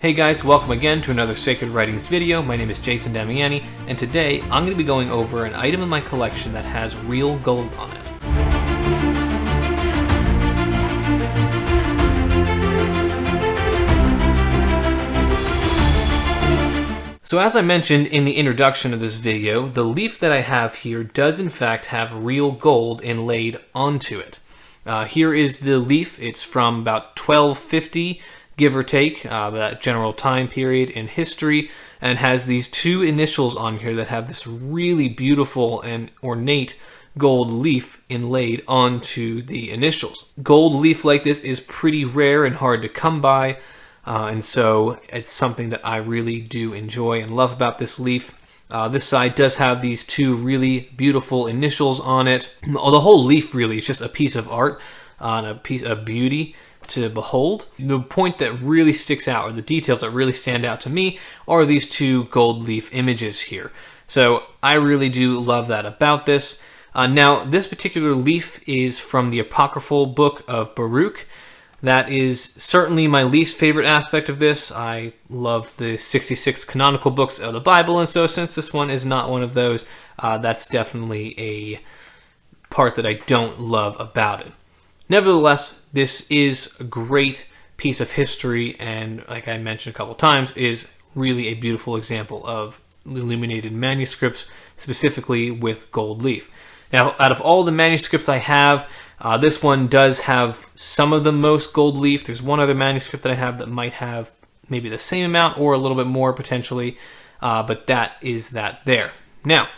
Hey guys, welcome again to another Sacred Writings video. My name is Jason Damiani, and today I'm going to be going over an item in my collection that has real gold on it. So as I mentioned in the introduction of this video, the leaf that I have here does in fact have real gold inlaid onto it. Here is the leaf. It's from about 1250, give or take, that general time period in history, and has these two initials on here that have this really beautiful and ornate gold leaf inlaid onto the initials. Gold leaf like this is pretty rare and hard to come by, and so it's something that I really do enjoy and love about this leaf. This side does have these two really beautiful initials on it. The whole leaf really is just a piece of art and a piece of beauty to behold. The point that really sticks out, or the details that really stand out to me, are these two gold leaf images here. So I really do love that about this. Now, this particular leaf is from the apocryphal book of Baruch. That is certainly my least favorite aspect of this. I love the 66 canonical books of the Bible, and so since this one is not one of those, that's definitely a part that I don't love about it. Nevertheless, this is a great piece of history, and like I mentioned a couple times, is really a beautiful example of illuminated manuscripts, specifically with gold leaf. Now, out of all the manuscripts I have, this one does have some of the most gold leaf. There's one other manuscript that I have that might have maybe the same amount or a little bit more potentially, but that is that there. Now,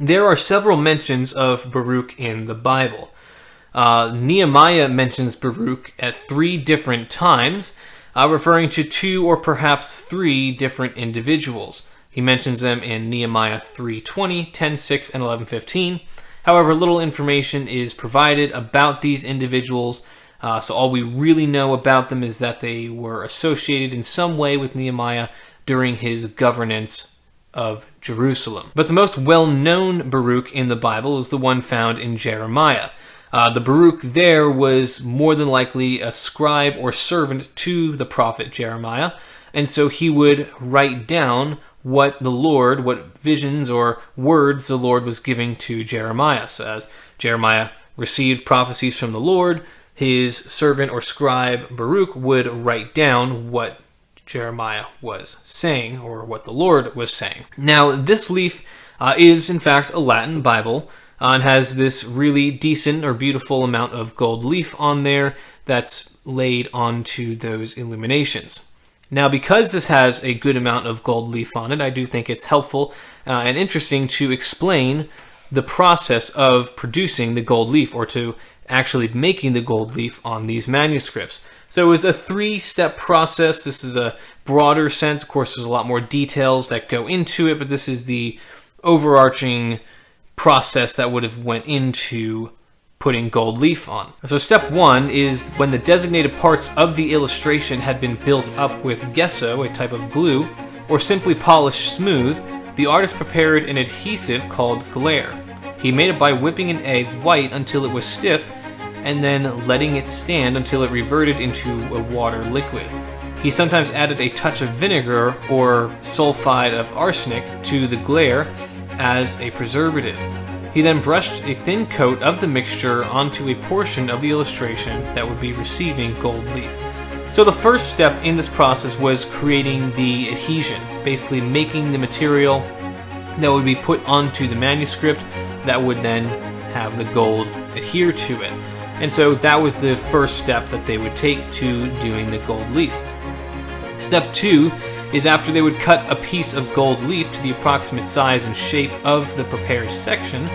there are several mentions of Baruch in the Bible. Nehemiah mentions Baruch at 3 different times, referring to 2 or perhaps 3 different individuals. He mentions them in Nehemiah 3:20, 10:6, and 11:15. However, little information is provided about these individuals, so all we really know about them is that they were associated in some way with Nehemiah during his governance of Jerusalem. But the most well-known Baruch in the Bible is the one found in Jeremiah. The Baruch there was more than likely a scribe or servant to the prophet Jeremiah, and so he would write down what visions or words the Lord was giving to Jeremiah. So as Jeremiah received prophecies from the Lord, his servant or scribe Baruch would write down what Jeremiah was saying, or what the Lord was saying. Now, this leaf is in fact a Latin Bible, and has this really decent or beautiful amount of gold leaf on there that's laid onto those illuminations. Now, because this has a good amount of gold leaf on it, I do think it's helpful and interesting to explain the process of producing the gold leaf, or to actually making the gold leaf on these manuscripts. So it was a 3-step process. This is a broader sense. Of course, there's a lot more details that go into it, but this is the overarching process that would have went into putting gold leaf on. So step 1 is when the designated parts of the illustration had been built up with gesso, a type of glue, or simply polished smooth, the artist prepared an adhesive called glaire. He made it by whipping an egg white until it was stiff, and then letting it stand until it reverted into a water liquid. He sometimes added a touch of vinegar or sulfide of arsenic to the glaire as a preservative. He then brushed a thin coat of the mixture onto a portion of the illustration that would be receiving gold leaf. So the first step in this process was creating the adhesion, basically making the material that would be put onto the manuscript that would then have the gold adhere to it. And so that was the first step that they would take to doing the gold leaf. Step 2 is after they would cut a piece of gold leaf to the approximate size and shape of the prepared section,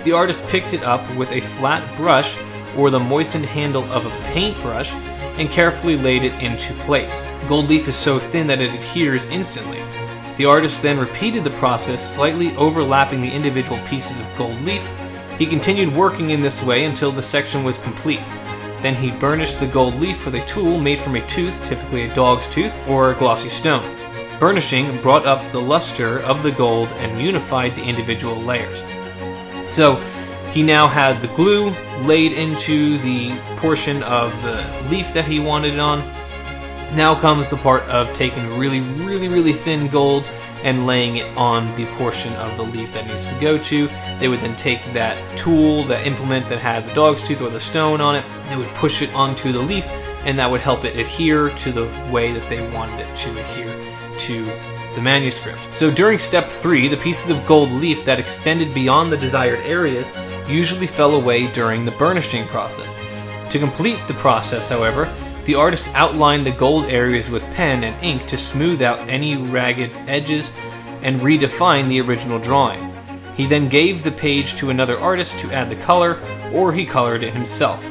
the artist picked it up with a flat brush or the moistened handle of a paintbrush and carefully laid it into place. Gold leaf is so thin that it adheres instantly. The artist then repeated the process, slightly overlapping the individual pieces of gold leaf. He continued working in this way until the section was complete. Then he burnished the gold leaf with a tool made from a tooth, typically a dog's tooth, or a glossy stone. Burnishing brought up the luster of the gold and unified the individual layers. So he now had the glue laid into the portion of the leaf that he wanted it on, Now comes the part of taking really thin gold and laying it on the portion of the leaf that needs to go to. They would then take that tool, that implement that had the dog's tooth or the stone on it, they would push it onto the leaf, and that would help it adhere to the way that they wanted it to adhere to the manuscript. So during step 3, the pieces of gold leaf that extended beyond the desired areas usually fell away during the burnishing process. To complete the process, however, the artist outlined the gold areas with pen and ink to smooth out any ragged edges and redefine the original drawing. He then gave the page to another artist to add the color, or he colored it himself.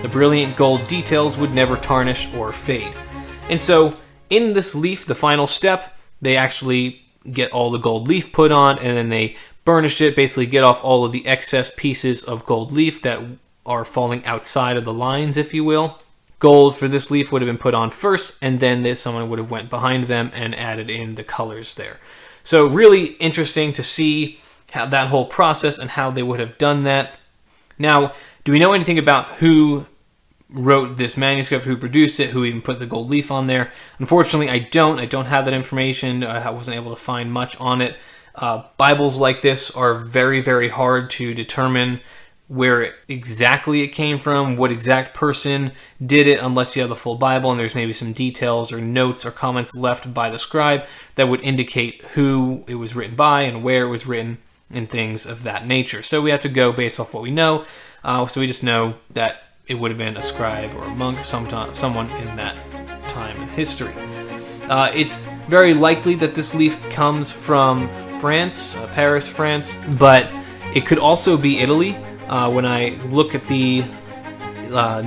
The brilliant gold details would never tarnish or fade. And so, in this leaf, the final step, they actually get all the gold leaf put on, and then they burnish it, basically get off all of the excess pieces of gold leaf that are falling outside of the lines, if you will. Gold for this leaf would have been put on first, and then someone would have went behind them and added in the colors there. So really interesting to see how that whole process and how they would have done that. Now, do we know anything about who wrote this manuscript, who produced it, who even put the gold leaf on there? Unfortunately, I don't have that information. I wasn't able to find much on it. Bibles like this are very hard to determine where exactly it came from, what exact person did it, unless you have the full Bible and there's maybe some details or notes or comments left by the scribe that would indicate who it was written by and where it was written and things of that nature. So we have to go based off what we know. So we just know that it would have been a scribe or a monk, someone in that time in history. It's very likely that this leaf comes from France, Paris, France, but it could also be Italy. When I look at the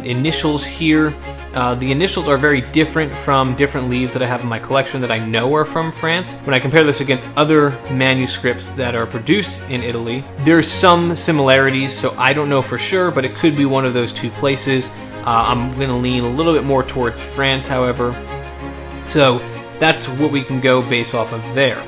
initials here, the initials are very different from different leaves that I have in my collection that I know are from France. When I compare this against other manuscripts that are produced in Italy, there's some similarities, so I don't know for sure, but it could be one of those two places. I'm going to lean a little bit more towards France, however. So that's what we can go based off of there.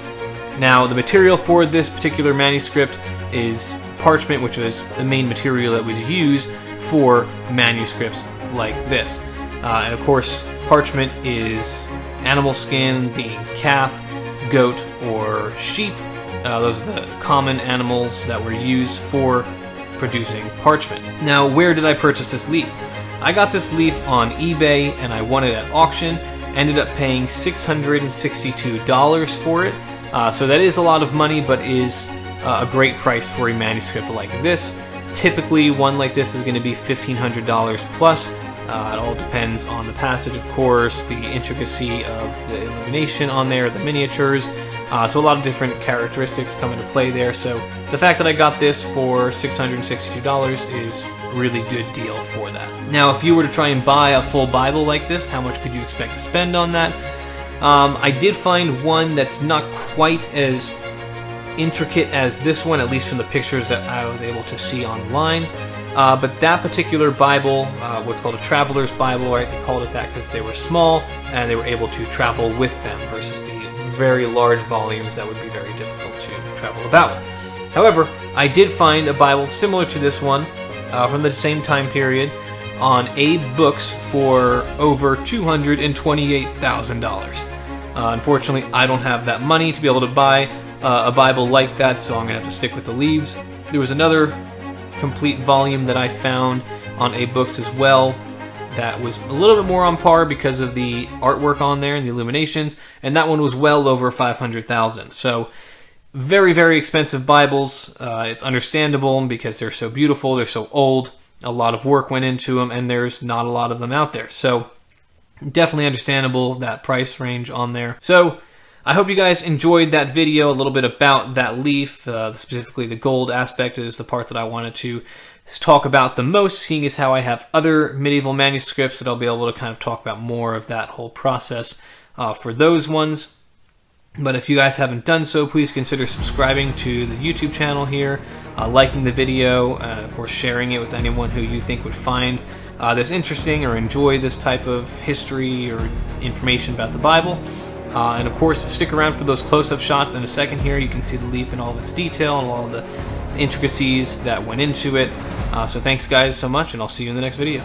Now, the material for this particular manuscript is parchment, which was the main material that was used for manuscripts like this. And of course, parchment is animal skin, being calf, goat, or sheep. Those are the common animals that were used for producing parchment. Now, where did I purchase this leaf? I got this leaf on eBay and I won it at auction. Ended up paying $662 for it. So that is a lot of money, but is a great price for a manuscript like this. Typically, one like this is going to be $1,500 plus. It all depends on the passage, of course, the intricacy of the illumination on there, the miniatures. So a lot of different characteristics come into play there. So the fact that I got this for $662 is a really good deal for that. Now, if you were to try and buy a full Bible like this, how much could you expect to spend on that? I did find one that's not quite as intricate as this one, at least from the pictures that I was able to see online. But that particular Bible, what's called a traveler's Bible, right? They called it that because they were small and they were able to travel with them versus the very large volumes that would be very difficult to travel about with. However, I did find a Bible similar to this one from the same time period on Abe Books for over $228,000. Unfortunately, I don't have that money to be able to buy a Bible like that, so I'm going to have to stick with the leaves. There was another complete volume that I found on Abe Books as well that was a little bit more on par because of the artwork on there and the illuminations, and that one was well over $500,000. So very expensive Bibles. It's understandable because they're so beautiful, they're so old, a lot of work went into them, and there's not a lot of them out there. So definitely understandable, that price range on there. So I hope you guys enjoyed that video, a little bit about that leaf, specifically the gold aspect is the part that I wanted to talk about the most, seeing as how I have other medieval manuscripts that I'll be able to kind of talk about more of that whole process for those ones. But if you guys haven't done so, please consider subscribing to the YouTube channel here, liking the video, and of course sharing it with anyone who you think would find this interesting or enjoy this type of history or information about the Bible. And of course, stick around for those close-up shots. In a second here, you can see the leaf in all of its detail and all of the intricacies that went into it. So thanks guys so much, and I'll see you in the next video.